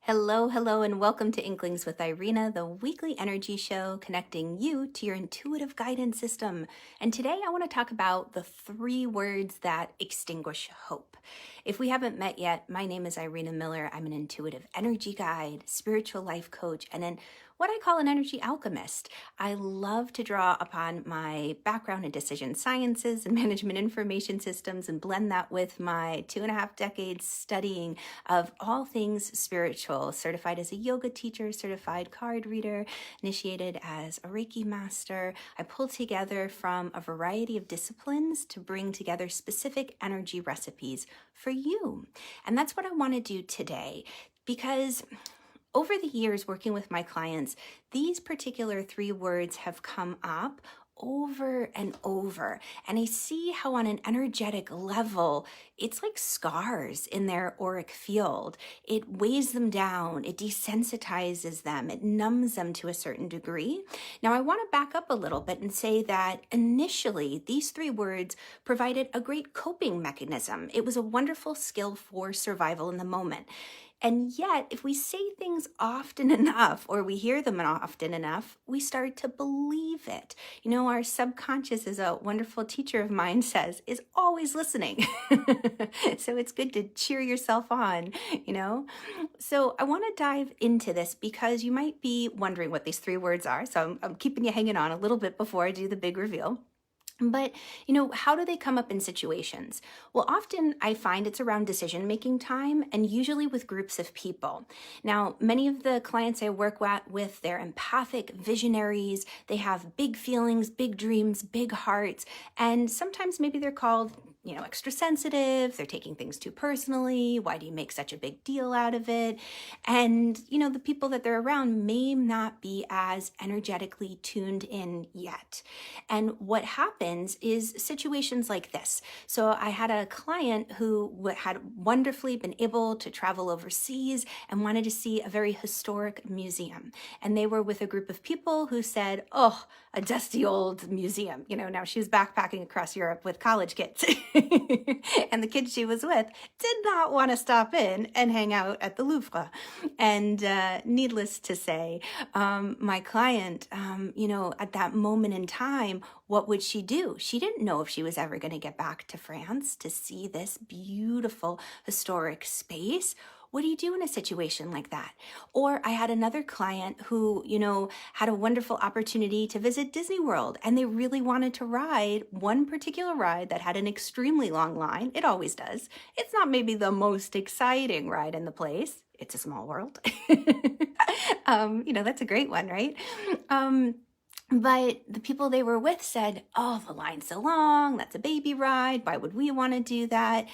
Hello, hello, and welcome to Inklings with Irena, the weekly energy show connecting you to your intuitive guidance system. And today I want to talk about the 3 words that extinguish hope. If we haven't met yet, my name is Irena Miller. I'm an intuitive energy guide, spiritual life coach, and what I call an energy alchemist. I love to draw upon my background in decision sciences and management information systems and blend that with my 2.5 decades studying of all things spiritual, certified as a yoga teacher, certified card reader, initiated as a Reiki master. I pull together from a variety of disciplines to bring together specific energy recipes for you. And that's what I want to do today, because over the years working with my clients, these particular 3 words have come up over and over. And I see how on an energetic level, it's like scars in their auric field. It weighs them down, it desensitizes them, it numbs them to a certain degree. Now, I want to back up a little bit and say that initially, these 3 words provided a great coping mechanism. It was a wonderful skill for survival in the moment. And yet, if we say things often enough, or we hear them often enough, we start to believe it. You know, our subconscious, as a wonderful teacher of mine says, is always listening. So it's good to cheer yourself on, you know? So I want to dive into this because you might be wondering what these 3 words are. So I'm keeping you hanging on a little bit before I do the big reveal. But, how do they come up in situations? Well, often I find it's around decision-making time and usually with groups of people. Now, many of the clients I work with, they're empathic visionaries. They have big feelings, big dreams, big hearts, and sometimes maybe they're called extra sensitive, they're taking things too personally. Why do you make such a big deal out of it? And, the people that they're around may not be as energetically tuned in yet. And what happens is situations like this. So I had a client who had wonderfully been able to travel overseas and wanted to see a very historic museum. And they were with a group of people who said, oh, a dusty old museum. Now she was backpacking across Europe with college kids. And the kids she was with did not want to stop in and hang out at the Louvre. And needless to say, my client, at that moment in time, what would she do? She didn't know if she was ever going to get back to France to see this beautiful historic space. What do you do in a situation like that? Or I had another client who, had a wonderful opportunity to visit Disney World, and they really wanted to ride one particular ride that had an extremely long line. It always does. It's not maybe the most exciting ride in the place. It's a small world. That's a great one, right? But the people they were with said, oh, the line's so long. That's a baby ride. Why would we want to do that?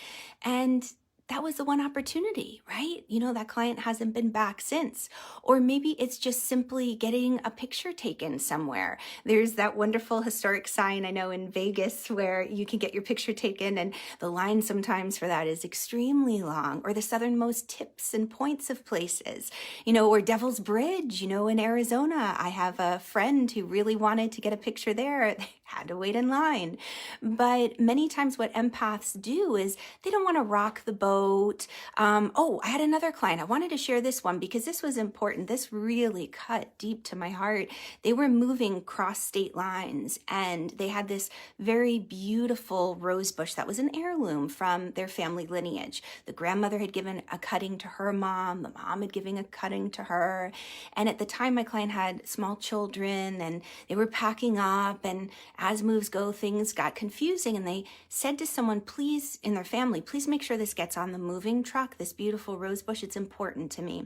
And that was the one opportunity, right? That client hasn't been back since. Or maybe it's just simply getting a picture taken somewhere. There's that wonderful historic sign I know in Vegas where you can get your picture taken, and the line sometimes for that is extremely long. Or the southernmost tips and points of places, or Devil's Bridge, in Arizona. I have a friend who really wanted to get a picture there. They had to wait in line. But many times what empaths do is they don't want to rock the boat. I had another client. I wanted to share this one because this was important. This really cut deep to my heart. They were moving cross state lines, and they had this very beautiful rose bush that was an heirloom from their family lineage. The grandmother had given a cutting to her mom. The mom had given a cutting to her. And at the time, my client had small children, and they were packing up, and as moves go, things got confusing. And they said to someone, please, in their family, please make sure this gets on the moving truck, this beautiful rose bush. It's important to me.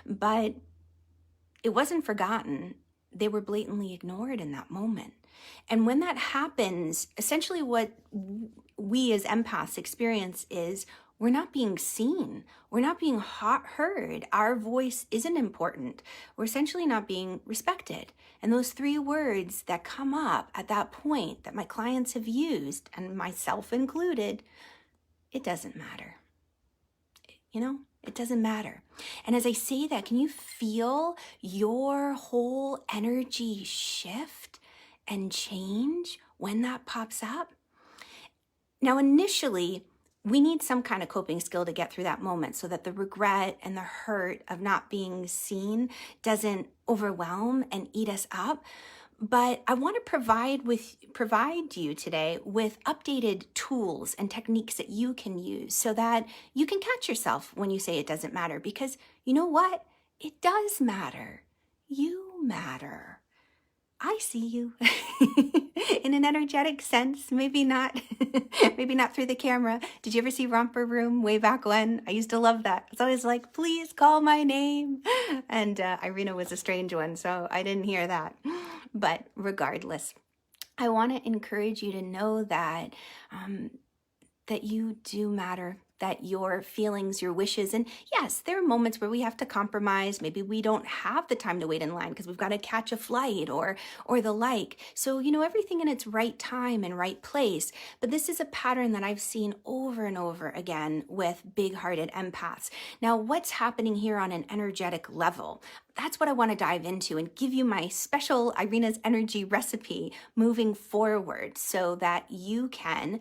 But it wasn't forgotten. They were blatantly ignored in that moment. And when that happens, essentially what we as empaths experience is we're not being seen. We're not being heard. Our voice isn't important. We're essentially not being respected. And those 3 words that come up at that point that my clients have used, and myself included, it doesn't matter. It doesn't matter. And as I say that, can you feel your whole energy shift and change when that pops up? Now, initially, we need some kind of coping skill to get through that moment so that the regret and the hurt of not being seen doesn't overwhelm and eat us up. But I want to provide you today with updated tools and techniques that you can use so that you can catch yourself when you say it doesn't matter, because you know what? It does matter. You matter. I see you in an energetic sense, maybe not, maybe not through the camera. Did you ever see Romper Room way back when? I used to love that. It's always like, please call my name. And Irena was a strange one, so I didn't hear that. But regardless, I want to encourage you to know that that you do matter, that your feelings, your wishes, and yes, there are moments where we have to compromise. Maybe we don't have the time to wait in line because we've got to catch a flight or the like. So, everything in its right time and right place. But this is a pattern that I've seen over and over again with big-hearted empaths. Now, what's happening here on an energetic level? That's what I want to dive into and give you my special Irena's energy recipe moving forward so that you can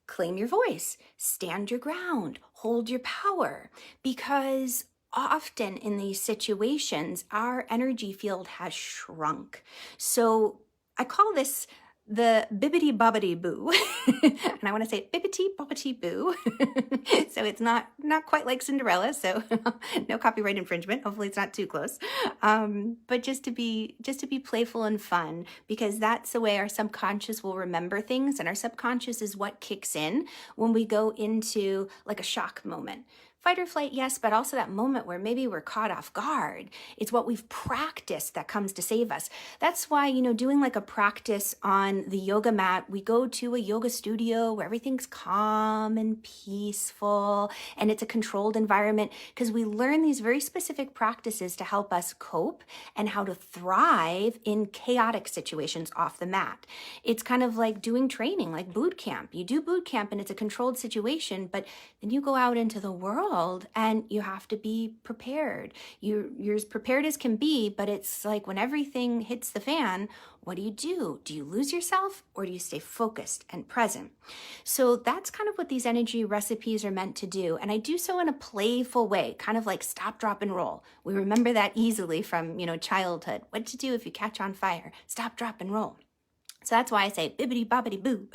claim your voice, stand your ground, hold your power, because often in these situations, our energy field has shrunk. So I call this the bibbity bobbity boo. And I want to say bibbity bobbity boo. So it's not quite like Cinderella, so no copyright infringement. Hopefully it's not too close. But just to be playful and fun, because that's the way our subconscious will remember things, and our subconscious is what kicks in when we go into like a shock moment. Fight or flight, yes, but also that moment where maybe we're caught off guard. It's what we've practiced that comes to save us. That's why, doing like a practice on the yoga mat, we go to a yoga studio where everything's calm and peaceful and it's a controlled environment, because we learn these very specific practices to help us cope and how to thrive in chaotic situations off the mat. It's kind of like doing training, like boot camp. You do boot camp and it's a controlled situation, but then you go out into the world and you have to be prepared. You're as prepared as can be, but it's like when everything hits the fan, what do? Do you lose yourself, or do you stay focused and present? So that's kind of what these energy recipes are meant to do. And I do so in a playful way, kind of like stop, drop, and roll. We remember that easily from, childhood. What to do if you catch on fire? Stop, drop, and roll. So that's why I say bibbity bobbity boo.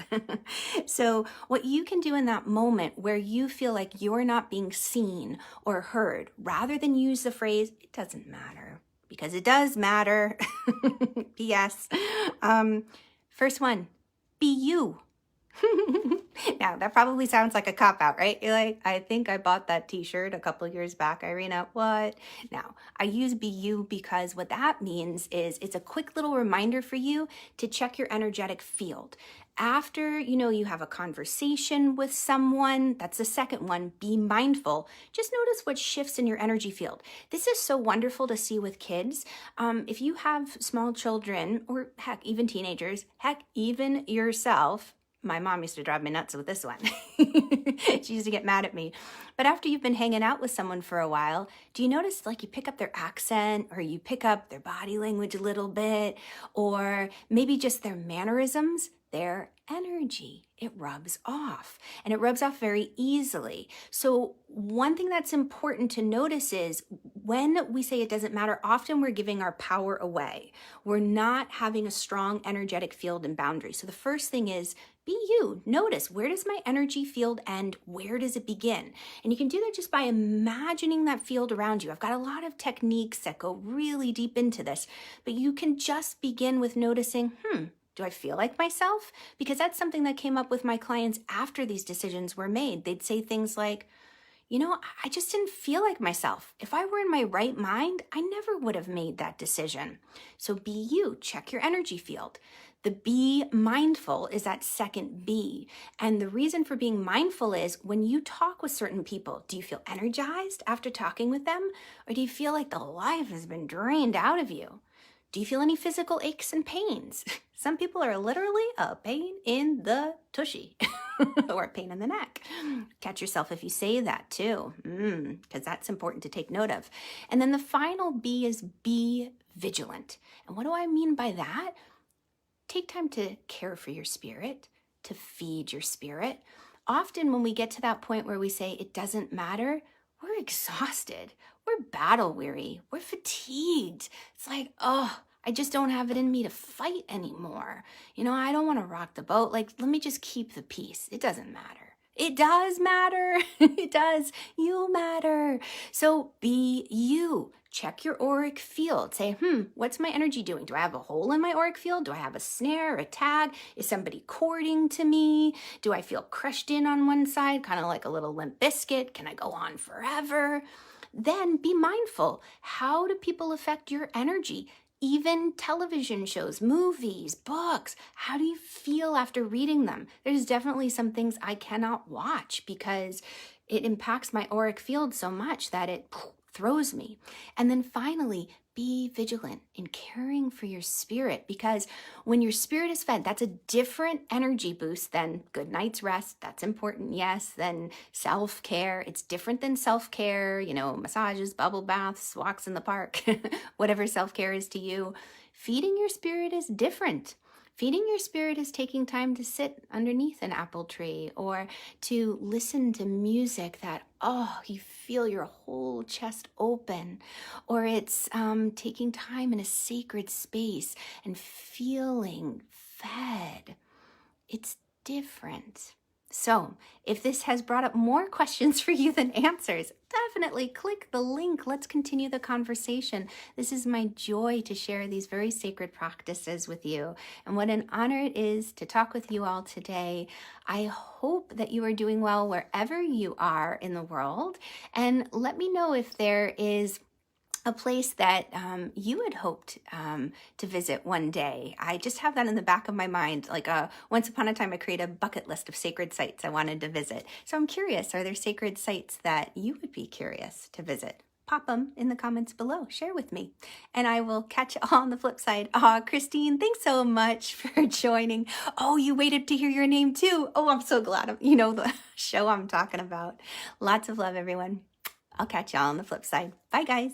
So what you can do in that moment where you feel like you're not being seen or heard, rather than use the phrase, it doesn't matter, because it does matter. P.S. First one, be you. Now, that probably sounds like a cop-out, right? You're like, I think I bought that t-shirt a couple years back, Irena. What? Now, I use be you because what that means is it's a quick little reminder for you to check your energetic field. After, you have a conversation with someone, that's the second one, be mindful. Just notice what shifts in your energy field. This is so wonderful to see with kids. If you have small children, or heck, even teenagers, heck, even yourself. My mom used to drive me nuts with this one. She used to get mad at me. But after you've been hanging out with someone for a while, do you notice like you pick up their accent, or you pick up their body language a little bit, or maybe just their mannerisms, their energy? It rubs off, and it rubs off very easily. So one thing that's important to notice is when we say it doesn't matter, often we're giving our power away. We're not having a strong energetic field and boundary. So the first thing is be you. Notice, where does my energy field end? Where does it begin? And you can do that just by imagining that field around you. I've got a lot of techniques that go really deep into this, but you can just begin with noticing, do I feel like myself? Because that's something that came up with my clients after these decisions were made. They'd say things like, I just didn't feel like myself. If I were in my right mind, I never would have made that decision. So be you, check your energy field. The be mindful is that second B. And the reason for being mindful is when you talk with certain people, do you feel energized after talking with them? Or do you feel like the life has been drained out of you? Do you feel any physical aches and pains? Some people are literally a pain in the tushy or a pain in the neck. Catch yourself if you say that too, because that's important to take note of. And then the final B is be vigilant. And what do I mean by that? Take time to care for your spirit, to feed your spirit. often when we get to that point where we say it doesn't matter, we're exhausted, we're battle weary, we're fatigued. It's like, oh, I just don't have it in me to fight anymore. I don't want to rock the boat. Like, let me just keep the peace. It doesn't matter. It does matter. It does. You matter. So be you. Check your auric field. Say, what's my energy doing? Do I have a hole in my auric field? Do I have a snare, a tag? Is somebody courting to me? Do I feel crushed in on one side, kind of like a little limp biscuit? Can I go on forever? Then be mindful. How do people affect your energy? Even television shows, movies, books. How do you feel after reading them? There's definitely some things I cannot watch because it impacts my auric field so much that it throws me. And then finally, be vigilant in caring for your spirit, because when your spirit is fed, that's a different energy boost than good night's rest. That's important, yes. Then self-care. It's different than self-care, massages, bubble baths, walks in the park, whatever self-care is to you. Feeding your spirit is different. Feeding your spirit is taking time to sit underneath an apple tree or to listen to music that, you feel your whole chest open. Or it's taking time in a sacred space and feeling fed. It's different. So if this has brought up more questions for you than answers, definitely click the link. Let's continue the conversation. This is my joy to share these very sacred practices with you. And what an honor it is to talk with you all today. I hope that you are doing well wherever you are in the world. And let me know if there is a place that you had hoped to visit one day. I just have that in the back of my mind. Like once upon a time, I created a bucket list of sacred sites I wanted to visit. So I'm curious, are there sacred sites that you would be curious to visit? Pop them in the comments below. Share with me. And I will catch you all on the flip side. Christine, thanks so much for joining. Oh, you waited to hear your name too. Oh, I'm so glad you know the show I'm talking about. Lots of love, everyone. I'll catch y'all on the flip side. Bye, guys.